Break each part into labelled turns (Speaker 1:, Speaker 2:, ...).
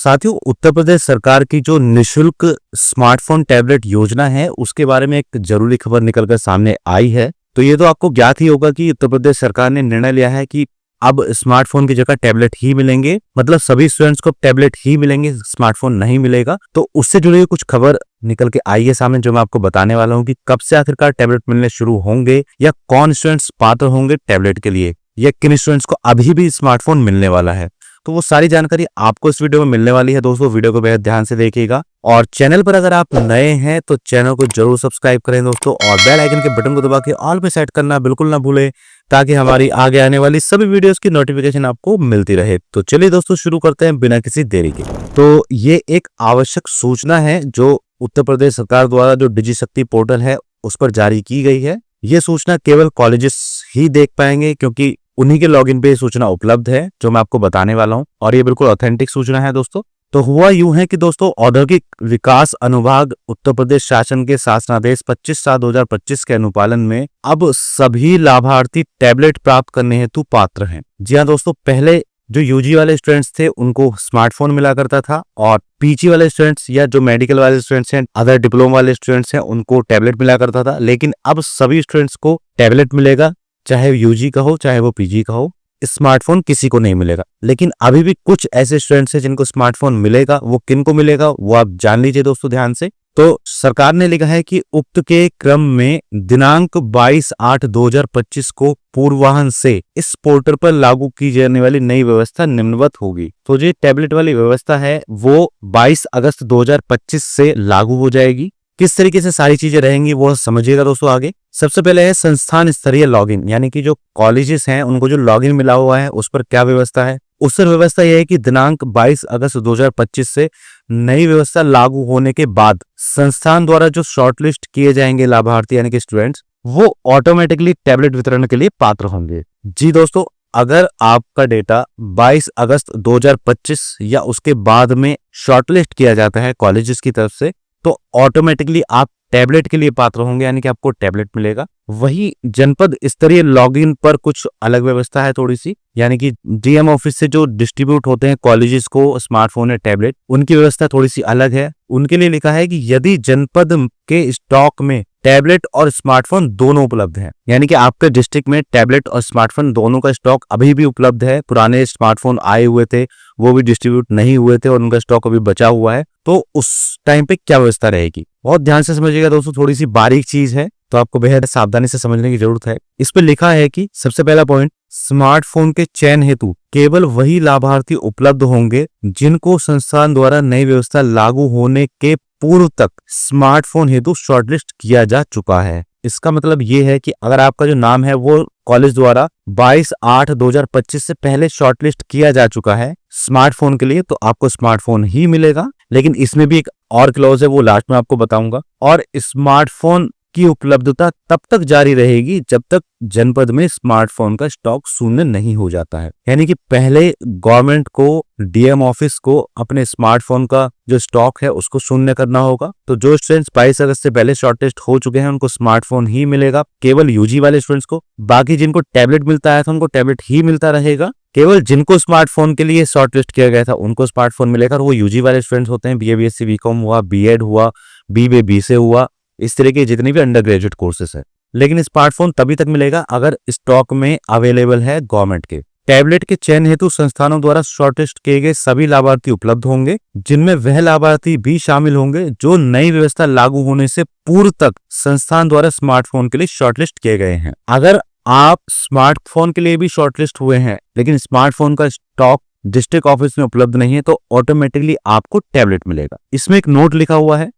Speaker 1: साथियों, उत्तर प्रदेश सरकार की जो निशुल्क स्मार्टफोन टैबलेट योजना है उसके बारे में एक जरूरी खबर निकलकर सामने आई है। तो ये तो आपको ज्ञात ही होगा कि उत्तर प्रदेश सरकार ने निर्णय लिया है कि अब स्मार्टफोन की जगह टैबलेट ही मिलेंगे, मतलब सभी स्टूडेंट्स को टैबलेट ही मिलेंगे, स्मार्टफोन नहीं मिलेगा। तो उससे जुड़ी हुई कुछ खबर निकल के आई है सामने, जो मैं आपको बताने वाला हूँ कि कब से आखिरकार टैबलेट मिलने शुरू होंगे या कौन स्टूडेंट्स पात्र होंगे टैबलेट के लिए, या किन स्टूडेंट्स को अभी भी स्मार्टफोन मिलने वाला है। तो वो सारी जानकारी आपको इस वीडियो में मिलने वाली है। दोस्तों, वीडियो को बेहद ध्यान से देखिएगा और चैनल पर अगर आप नए हैं तो चैनल को जरूर सब्सक्राइब करें दोस्तों, और बेल आइकन के बटन को दबा के ऑल पे सेट करना बिल्कुल ना भूलें, ताकि हमारी आगे आने वाली सभी वीडियोस की नोटिफिकेशन आपको मिलती रहे। तो चलिए दोस्तों, शुरू करते हैं बिना किसी देरी के। तो ये एक आवश्यक सूचना है जो उत्तर प्रदेश सरकार द्वारा जो डिजी शक्ति पोर्टल है उस पर जारी की गई है। ये सूचना केवल कॉलेजेस ही देख पाएंगे, क्योंकि उन्हीं के लॉगिन पे ये सूचना उपलब्ध है जो मैं आपको बताने वाला हूं, और ये बिल्कुल ऑथेंटिक सूचना है दोस्तों। तो हुआ यूं है कि दोस्तों, औद्योगिक विकास अनुभाग उत्तर प्रदेश शासन के शासनादेश 25/7/2025 के अनुपालन में अब सभी लाभार्थी टैबलेट प्राप्त करने हेतु पात्र हैं। जी हाँ दोस्तों, पहले जो यूजी वाले स्टूडेंट्स थे उनको स्मार्टफोन मिला करता था, और पीजी वाले स्टूडेंट्स या जो मेडिकल वाले स्टूडेंट्स हैं, अदर डिप्लोमा वाले स्टूडेंट्स हैं, उनको टैबलेट मिला करता था। लेकिन अब सभी स्टूडेंट्स को टैबलेट मिलेगा, चाहे यूजी का हो चाहे वो पीजी का हो। स्मार्टफोन किसी को नहीं मिलेगा। लेकिन अभी भी कुछ ऐसे स्टूडेंट्स हैं जिनको स्मार्टफोन मिलेगा। वो किन को मिलेगा वो आप जान लीजिए दोस्तों ध्यान से। तो सरकार ने लिखा है कि उक्त के क्रम में दिनांक 22/8/2025 को पूर्वाह्न से इस पोर्टल पर लागू की जाने वाली नई व्यवस्था निम्नवत होगी। तो जो टैबलेट वाली व्यवस्था है वो 22 अगस्त 2025 से लागू हो जाएगी। किस तरीके से सारी चीजें रहेंगी वो समझिएगा दोस्तों आगे। सबसे पहले है संस्थान स्तरीय लॉगिन, यानी कि जो कॉलेजेस हैं उनको जो लॉगिन मिला हुआ है उस पर क्या व्यवस्था है। उस पर व्यवस्था यह है कि दिनांक 22 अगस्त 2025 से नई व्यवस्था लागू होने के बाद संस्थान द्वारा जो शॉर्टलिस्ट किए जाएंगे लाभार्थी यानी कि स्टूडेंट्स, वो ऑटोमेटिकली टैबलेट वितरण के लिए पात्र होंगे। जी दोस्तों, अगर आपका डेटा 22 अगस्त 2025 या उसके बाद में शॉर्टलिस्ट किया जाता है कॉलेजेस की तरफ से, तो ऑटोमेटिकली आप टैबलेट के लिए पात्र होंगे, यानी कि आपको टैबलेट मिलेगा। वही जनपद स्तरीय लॉगिन पर कुछ अलग व्यवस्था है थोड़ी सी, यानी कि डीएम ऑफिस से जो डिस्ट्रीब्यूट होते हैं कॉलेजेस को स्मार्टफोन या टैबलेट, उनकी व्यवस्था थोड़ी सी अलग है। उनके लिए लिखा है कि यदि जनपद के स्टॉक में टैबलेट और स्मार्टफोन दोनों उपलब्ध है, यानी कि आपके डिस्ट्रिक्ट में टैबलेट और स्मार्टफोन दोनों का स्टॉक अभी भी उपलब्ध है, पुराने स्मार्टफोन आए हुए थे वो भी डिस्ट्रीब्यूट नहीं हुए थे और उनका स्टॉक अभी बचा हुआ है, तो उस टाइम पे क्या व्यवस्था रहेगी बहुत ध्यान से समझिएगा दोस्तों। थोड़ी सी बारीक चीज है तो आपको बेहद सावधानी से समझने की जरूरत है। इस पे लिखा है कि सबसे पहला पॉइंट, स्मार्टफोन के चयन हेतु केवल वही लाभार्थी उपलब्ध होंगे जिनको संस्थान द्वारा नई व्यवस्था लागू होने के पूर्व तक स्मार्टफोन हेतु शॉर्टलिस्ट किया जा चुका है। इसका मतलब ये है कि अगर आपका जो नाम है वो कॉलेज द्वारा 22/8/2025 से पहले शॉर्टलिस्ट किया जा चुका है स्मार्टफोन के लिए, तो आपको स्मार्टफोन ही मिलेगा। लेकिन इसमें भी एक और क्लॉज है, वो लास्ट में आपको बताऊंगा। और स्मार्टफोन की उपलब्धता तब तक जारी रहेगी जब तक जनपद में स्मार्टफोन का स्टॉक शून्य नहीं हो जाता है। यानी कि पहले गवर्नमेंट को, डीएम ऑफिस को अपने स्मार्टफोन का जो स्टॉक है उसको शून्य करना होगा। तो जो स्टूडेंट्स 22 अगस्त से पहले शॉर्टलिस्ट हो चुके हैं उनको स्मार्टफोन ही मिलेगा, केवल यूजी वाले स्टूडेंट्स को। बाकी जिनको टैबलेट मिलता है तो उनको टैबलेट ही मिलता रहेगा। केवल जिनको स्मार्टफोन के लिए शॉर्टलिस्ट किया गया था उनको स्मार्टफोन मिलेगा, और वो यूजी वाले स्टूडेंट्स होते हैं। बीए बीएससी बीकॉम हुआ, बीएड हुआ, बीबीए बीसीए हुआ, इस तरह के जितने भी अंडर ग्रेजुएट कोर्सेस है। लेकिन स्मार्टफोन तभी तक मिलेगा अगर स्टॉक में अवेलेबल है गवर्नमेंट के। टैबलेट के चयन हेतु संस्थानों द्वारा शॉर्टलिस्ट किए गए सभी लाभार्थी उपलब्ध होंगे, जिनमें वह लाभार्थी भी शामिल होंगे जो नई व्यवस्था लागू होने से पूर्व तक संस्थान द्वारा स्मार्टफोन के लिए शॉर्टलिस्ट किए गए हैं। अगर आप स्मार्टफोन के लिए भी शॉर्टलिस्ट हुए हैं लेकिन स्मार्टफोन का स्टॉक डिस्ट्रिक्ट ऑफिस में उपलब्ध नहीं है, तो ऑटोमेटिकली आपको टैबलेट मिलेगा। इसमें एक नोट लिखा हुआ है,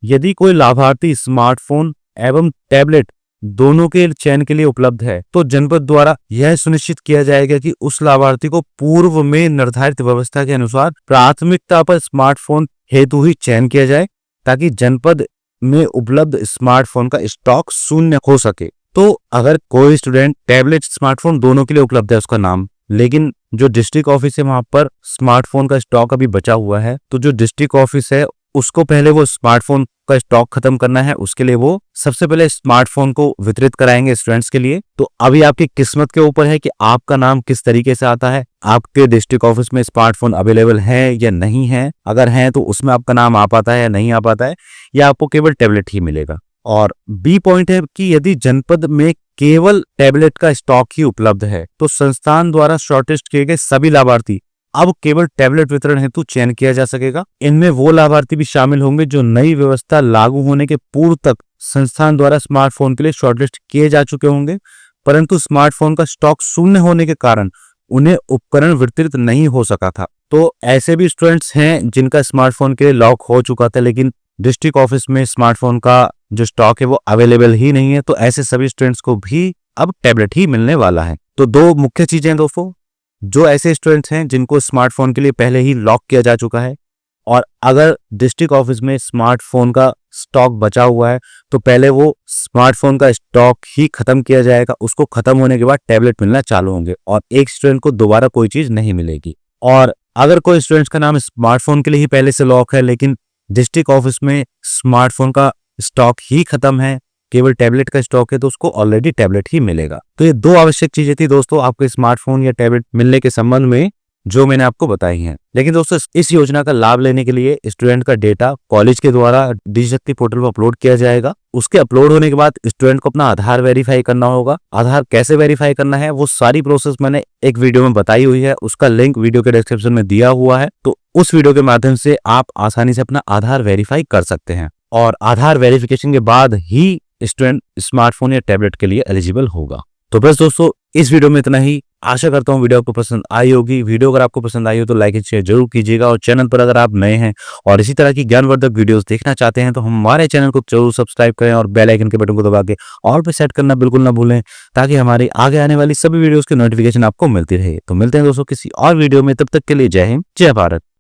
Speaker 1: यदि कोई लाभार्थी स्मार्टफोन एवं टैबलेट दोनों के चयन के लिए उपलब्ध है तो जनपद द्वारा यह सुनिश्चित किया जाएगा कि उस लाभार्थी को पूर्व में निर्धारित व्यवस्था के अनुसार प्राथमिकता पर स्मार्टफोन हेतु ही चयन किया जाए, ताकि जनपद में उपलब्ध स्मार्टफोन का स्टॉक शून्य हो सके। तो अगर कोई स्टूडेंट टैबलेट स्मार्टफोन दोनों के लिए उपलब्ध है उसका नाम, लेकिन जो डिस्ट्रिक्ट ऑफिस है वहां पर स्मार्टफोन का स्टॉक अभी बचा हुआ है, तो जो डिस्ट्रिक्ट ऑफिस है उसको पहले वो स्मार्टफोन का स्टॉक खत्म करना है, उसके लिए वो सबसे पहले स्मार्टफोन को वितरित कराएंगे स्टूडेंट्स के लिए। तो अभी आपकी किस्मत के ऊपर है कि आपका नाम किस तरीके से आता है, आपके डिस्ट्रिक्ट ऑफिस में स्मार्टफोन अवेलेबल है या नहीं है। अगर है तो उसमें आपका नाम आ पाता है या नहीं आ पाता है, या आपको केवल टैबलेट ही मिलेगा। और बी पॉइंट है कि यदि जनपद में केवल टैबलेट का स्टॉक ही उपलब्ध है तो संस्थान द्वारा शॉर्टलिस्ट किए गए सभी लाभार्थी अब केवल टैबलेट वितरण हेतु चयन किया जा सकेगा। इनमें वो लाभार्थी भी शामिल होंगे जो नई व्यवस्था लागू होने के पूर्व तक संस्थान द्वारा स्मार्टफोन के लिए शॉर्टलिस्ट किए जा चुके होंगे, परंतु स्मार्टफोन का स्टॉक शून्य होने के कारण उन्हें उपकरण वितरित नहीं हो सका था। तो ऐसे भी स्टूडेंट्स हैं जिनका स्मार्टफोन के लिए लॉक हो चुका था, लेकिन डिस्ट्रिक्ट ऑफिस में स्मार्टफोन का जो स्टॉक है वो अवेलेबल ही नहीं है। तो ऐसे सभी स्टूडेंट्स को भी अब टैबलेट ही मिलने वाला है। तो दो मुख्य चीजें हैं दोस्तों, जो ऐसे स्टूडेंट्स हैं जिनको स्मार्टफोन के लिए पहले ही लॉक किया जा चुका है, और अगर डिस्ट्रिक्ट ऑफिस में स्मार्टफोन का स्टॉक बचा हुआ है तो पहले वो स्मार्टफोन का स्टॉक ही खत्म किया जाएगा, उसको खत्म होने के बाद टैबलेट मिलना चालू होंगे और एक स्टूडेंट को दोबारा कोई चीज नहीं मिलेगी। और अगर कोई स्टूडेंट्स का नाम स्मार्टफोन के लिए ही पहले से लॉक है, लेकिन डिस्ट्रिक्ट ऑफिस में स्मार्टफोन का स्टॉक ही खत्म है, केवल टैबलेट का स्टॉक है, तो उसको ऑलरेडी टैबलेट ही मिलेगा। तो ये दो आवश्यक चीजें थी दोस्तों आपके स्मार्टफोन या टैबलेट मिलने के संबंध में जो मैंने आपको बताई हैं। लेकिन दोस्तों इस योजना का लाभ लेने के लिए स्टूडेंट का डेटा कॉलेज के द्वारा डिजिशक्ति पोर्टल पर अपलोड किया जाएगा। उसके अपलोड होने के बाद स्टूडेंट को अपना आधार वेरीफाई करना होगा। आधार कैसे वेरीफाई करना है वो सारी प्रोसेस मैंने एक वीडियो में बताई हुई है, उसका लिंक वीडियो के डिस्क्रिप्शन में दिया हुआ है। तो उस वीडियो के माध्यम से आप आसानी से अपना आधार वेरीफाई कर सकते हैं, और आधार वेरिफिकेशन के बाद ही स्टूडेंट स्मार्टफोन या टैबलेट के लिए एलिजिबल होगा। तो बस दोस्तों इस वीडियो में इतना ही। आशा करता हूँ वीडियो आपको पसंद आई होगी। वीडियो अगर आपको पसंद आई हो तो लाइक एंड शेयर जरूर कीजिएगा, और चैनल पर अगर आप नए हैं और इसी तरह की ज्ञानवर्धक वीडियोस देखना चाहते हैं तो हमारे चैनल को जरूर सब्सक्राइब करें और बेल आइकन के बटन को दबा के ऑल पे सेट करना बिल्कुल ना भूलें, ताकि हमारी आगे आने वाली सभी वीडियोस की नोटिफिकेशन आपको मिलती रहे। तो मिलते हैं दोस्तों किसी और वीडियो में, तब तक के लिए जय हिंद, जय भारत।